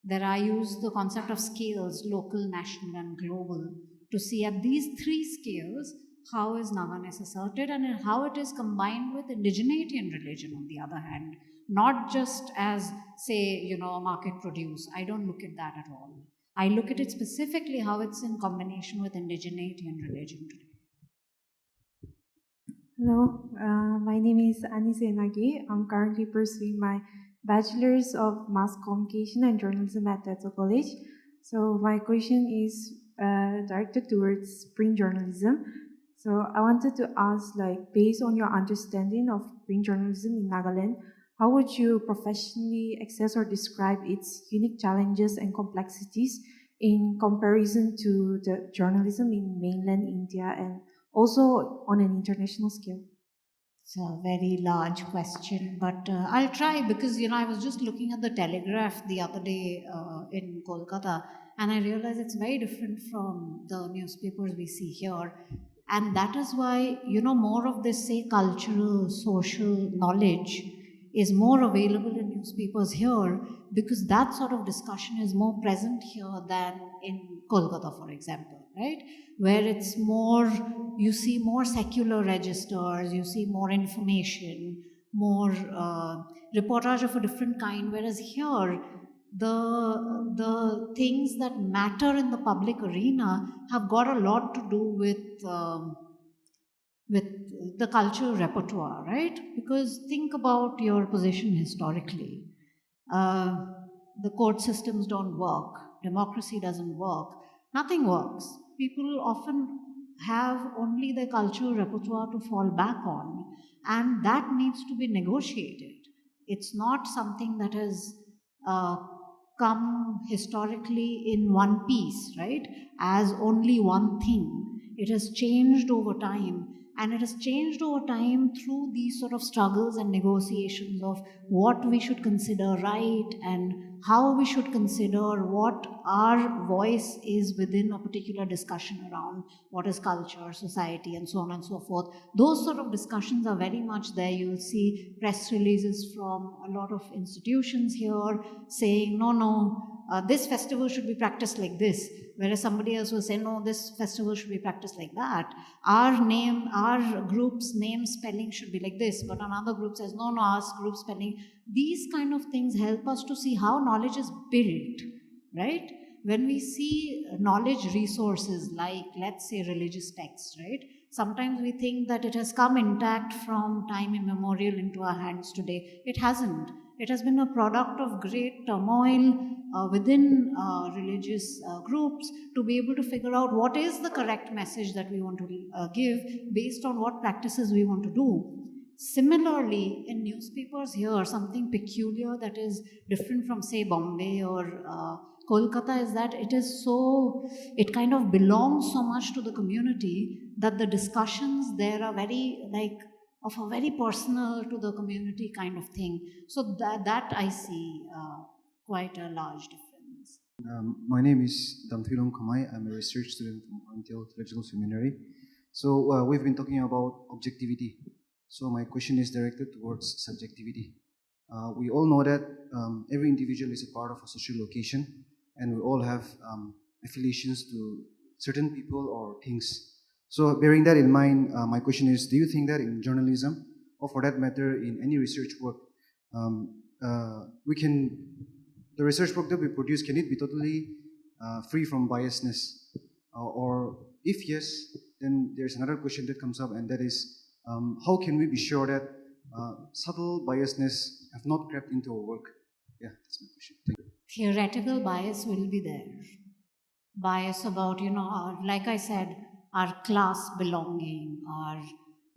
There I used the concept of scales, local, national, and global, to see at these 3 scales how is Naganess asserted and how it is combined with indigeneity and religion on the other hand. Not just as, say, market produce. I don't look at that at all. I look at it specifically how it's in combination with indigeneity and religion today. Hello, my name is Anise Nagi. I'm currently pursuing my Bachelor's of Mass Communication and Journalism at Tetso College. So my question is directed towards print journalism. So I wanted to ask, based on your understanding of print journalism in Nagaland, how would you professionally assess or describe its unique challenges and complexities in comparison to the journalism in mainland India and also on an international scale? It's a very large question, but I'll try because, I was just looking at the Telegraph the other day in Kolkata and I realized it's very different from the newspapers we see here. And that is why, more of this, say, cultural, social knowledge is more available in newspapers here because that sort of discussion is more present here than in Kolkata, for example, right? Where it's more, you see more secular registers, you see more information, more reportage of a different kind, whereas here, the things that matter in the public arena have got a lot to do with the cultural repertoire, right? Because think about your position historically. The court systems don't work, democracy doesn't work, nothing works. People often have only their cultural repertoire to fall back on, and that needs to be negotiated. It's not something that has come historically in one piece, right, as only one thing. It has changed over time, and it has changed over time through these sort of struggles and negotiations of what we should consider right and how we should consider what our voice is within a particular discussion around what is culture, society, and so on and so forth. Those sort of discussions are very much there. You'll see press releases from a lot of institutions here saying, no, this festival should be practiced like this, whereas somebody else will say, no, this festival should be practiced like that. Our group's name spelling should be like this, but another group says, no, our group spelling. These kind of things help us to see how knowledge is built, right? When we see knowledge resources like, let's say, religious texts, right? Sometimes we think that it has come intact from time immemorial into our hands today. It hasn't. It has been a product of great turmoil within religious groups to be able to figure out what is the correct message that we want to give based on what practices we want to do. Similarly, in newspapers here, something peculiar that is different from, say, Bombay or Kolkata is that it kind of belongs so much to the community that the discussions there are very, of a very personal to the community kind of thing. So that I see quite a large difference. My name is Damthilong Kamai. I'm a research student from Morung Theological Seminary. So we've been talking about objectivity. So my question is directed towards subjectivity. We all know that every individual is a part of a social location, and we all have affiliations to certain people or things. So bearing that in mind, my question is, do you think that in journalism, or for that matter in any research work, the research work that we produce, can it be totally free from biasness? Or if yes, then there's another question that comes up, and that is, how can we be sure that subtle biasness have not crept into our work? Yeah, that's my question. Thank you. Theoretical bias will be there. Bias about, like I said, our class belonging, our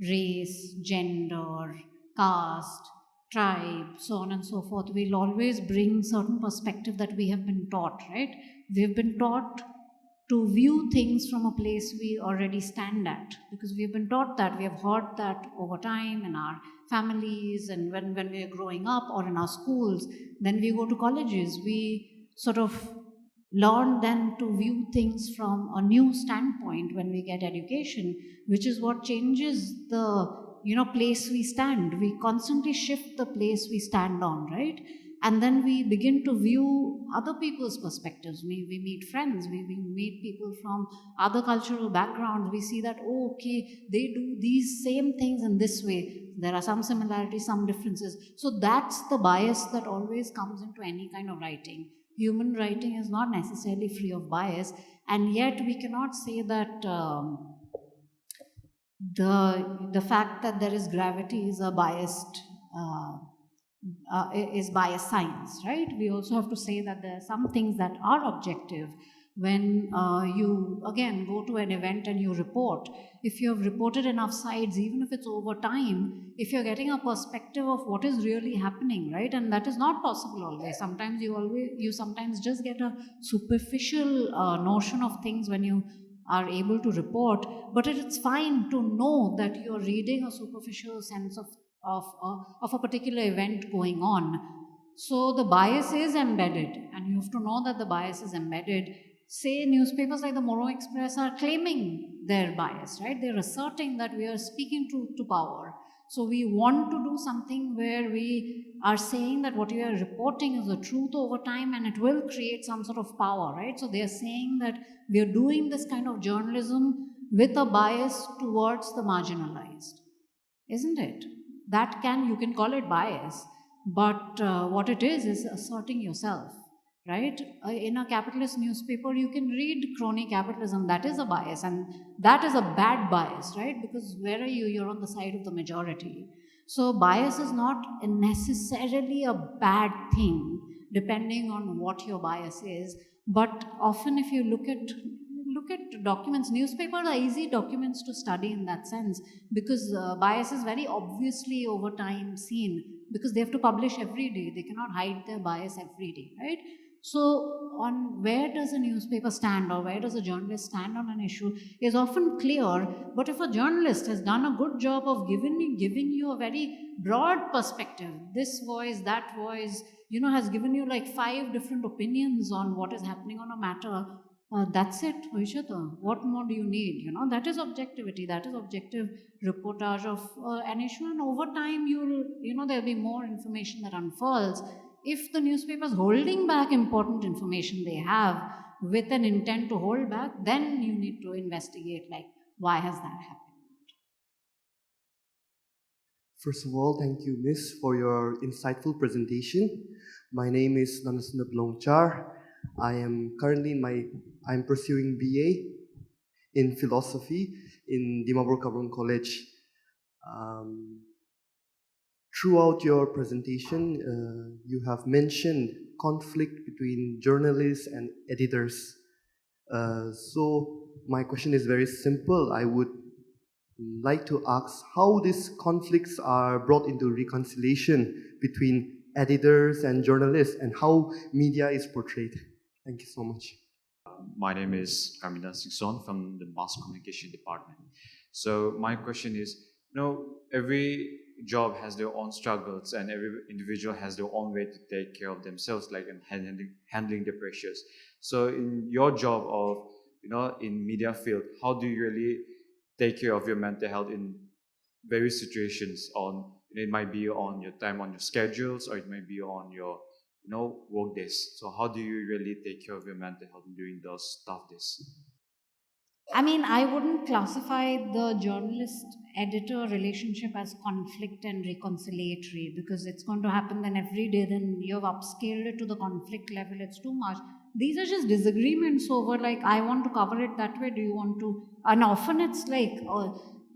race, gender, caste, tribe, so on and so forth. We'll always bring certain perspective that we have been taught, right? We've been taught to view things from a place we already stand at, because we have been taught that, we have heard that over time in our families and when we are growing up or in our schools. Then we go to colleges, we sort of learn then to view things from a new standpoint when we get education, which is what changes the place we stand. We constantly shift the place we stand on, right? And then we begin to view other people's perspectives. We meet friends, we meet people from other cultural backgrounds. We see that, oh, okay, they do these same things in this way. There are some similarities, some differences. So that's the bias that always comes into any kind of writing. Human writing is not necessarily free of bias, and yet we cannot say that the fact that there is gravity is a biased is bias science, right? We also have to say that there are some things that are objective. When you again go to an event and you report, if you have reported enough sides, even if it's over time, if you're getting a perspective of what is really happening, right? And that is not possible always. Sometimes you sometimes just get a superficial notion of things when you are able to report, but it's fine to know that you're reading a superficial sense of a particular event going on. So the bias is embedded, and you have to know that the bias is embedded. Say newspapers like the Morung Express are claiming their bias, right? They're asserting that we are speaking truth to power. So we want to do something where we are saying that what we are reporting is the truth over time, and it will create some sort of power, right? So they are saying that we are doing this kind of journalism with a bias towards the marginalized, isn't it? You can call it bias, but what it is asserting yourself, right? In a capitalist newspaper, you can read crony capitalism. That is a bias, and that is a bad bias, right? Because where are you? You're on the side of the majority. So bias is not necessarily a bad thing, depending on what your bias is. But often, if you look at documents, newspapers are easy documents to study in that sense, because bias is very obviously over time seen, because they have to publish every day. They cannot hide their bias every day, right? So on where does a newspaper stand, or where does a journalist stand on an issue, is often clear. But if a journalist has done a good job of giving you a very broad perspective, this voice, that voice, has given you like 5 different opinions on what is happening on a matter, that's it, Hoishata. What more do you need? That is objectivity. That is objective reportage of an issue. And over time, there'll be more information that unfolds. If the newspaper is holding back important information they have with an intent to hold back, then you need to investigate, like, why has that happened? First of all, thank you, Miss, for your insightful presentation. My name is Nanasunda Blongchar. I am currently I'm pursuing BA in philosophy in Dimapur College. Throughout your presentation, you have mentioned conflict between journalists and editors. So my question is very simple. I would like to ask how these conflicts are brought into reconciliation between editors and journalists, and how media is portrayed. Thank you so much. My name is Kamina Singson from the Mass Communication Department. So my question is, every job has their own struggles, and every individual has their own way to take care of themselves, like in handling the pressures. So in your job of, in media field, how do you really take care of your mental health in various situations? It might be on your time, on your schedules, or it might be on your work days. So how do you really take care of your mental health during those tough days? I mean, I wouldn't classify the journalist-editor relationship as conflict and reconciliatory, because it's going to happen then every day. Then you've upscaled it to the conflict level. It's too much. These are just disagreements over, like, I want to cover it that way. Do you want to? And often it's like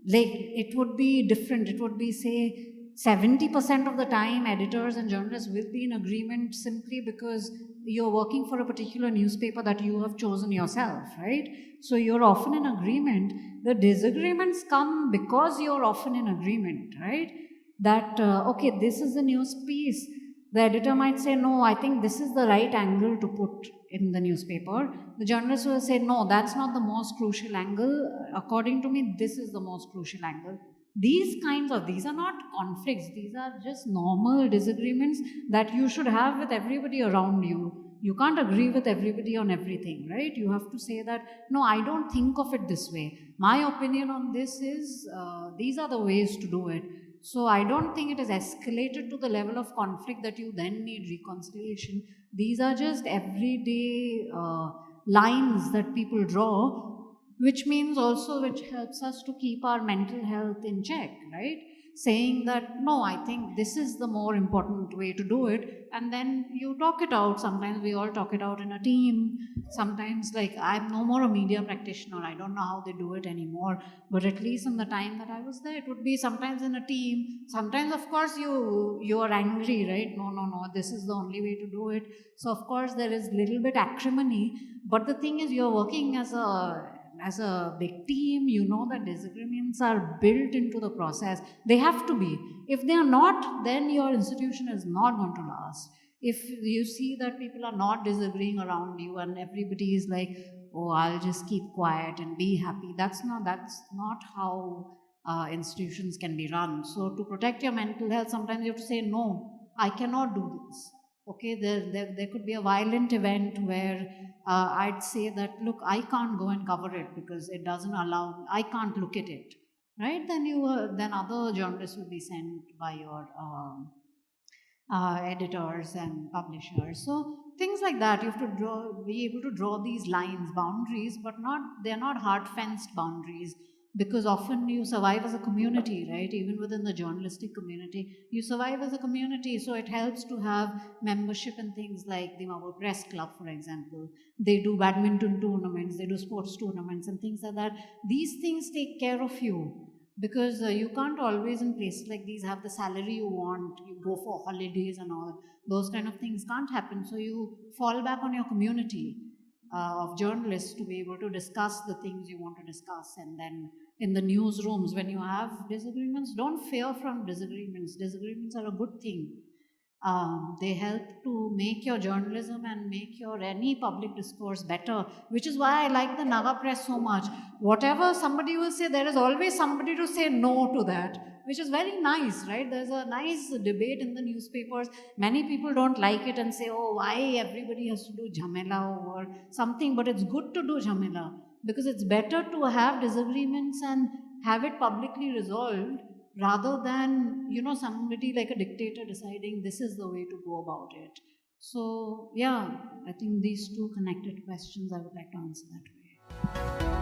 it would be different. It would be, say, 70% of the time, editors and journalists will be in agreement simply because you're working for a particular newspaper that you have chosen yourself, right? So you're often in agreement. The disagreements come because you're often in agreement, right? That, okay, this is the news piece. The editor might say, no, I think this is the right angle to put in the newspaper. The journalist will say, no, that's not the most crucial angle. According to me, this is the most crucial angle. These are not conflicts. These are just normal disagreements that you should have with everybody around you. You can't agree with everybody on everything, right? You have to say that, no, I don't think of it this way. My opinion on this is, these are the ways to do it. So I don't think it is escalated to the level of conflict that you then need reconciliation. These are just everyday lines that people draw, which helps us to keep our mental health in check, right? Saying that, no, I think this is the more important way to do it, and then you talk it out. Sometimes we all talk it out in a team. Sometimes, like, I'm no more a media practitioner. I don't know how they do it anymore, but at least in the time that I was there, it would be sometimes in a team. Sometimes, of course, you are angry, right? No, this is the only way to do it. So, of course, there is little bit acrimony, but the thing is, you're working as a big team. You know that disagreements are built into the process. They have to be. If they are not, then your institution is not going to last. If you see that people are not disagreeing around you and everybody is like, oh, I'll just keep quiet and be happy, that's not how institutions can be run. So to protect your mental health, sometimes you have to say, no, I cannot do this. Okay, there could be a violent event where I'd say that, look, I can't go and cover it because it doesn't allow, I can't look at it, right? Then other journalists will be sent by your editors and publishers. So things like that, you have to be able to draw these lines, boundaries, but they're not hard fenced boundaries. Because often you survive as a community, right? Even within the journalistic community, you survive as a community. So it helps to have membership in things like the Dimapur Press Club, for example. They do badminton tournaments, they do sports tournaments and things like that. These things take care of you. Because you can't always in places like these have the salary you want, you go for holidays and all, those kind of things can't happen. So you fall back on your community of journalists to be able to discuss the things you want to discuss. And then in the newsrooms, when you have disagreements, don't fear from disagreements. Disagreements are a good thing. They help to make your journalism and make your any public discourse better, which is why I like the Naga press so much. Whatever somebody will say, there is always somebody to say no to that, which is very nice, right? There's a nice debate in the newspapers. Many people don't like it and say, oh, why everybody has to do jhamela over something, but it's good to do jhamela because it's better to have disagreements and have it publicly resolved rather than, somebody like a dictator deciding this is the way to go about it. So, yeah, I think these two connected questions I would like to answer that way.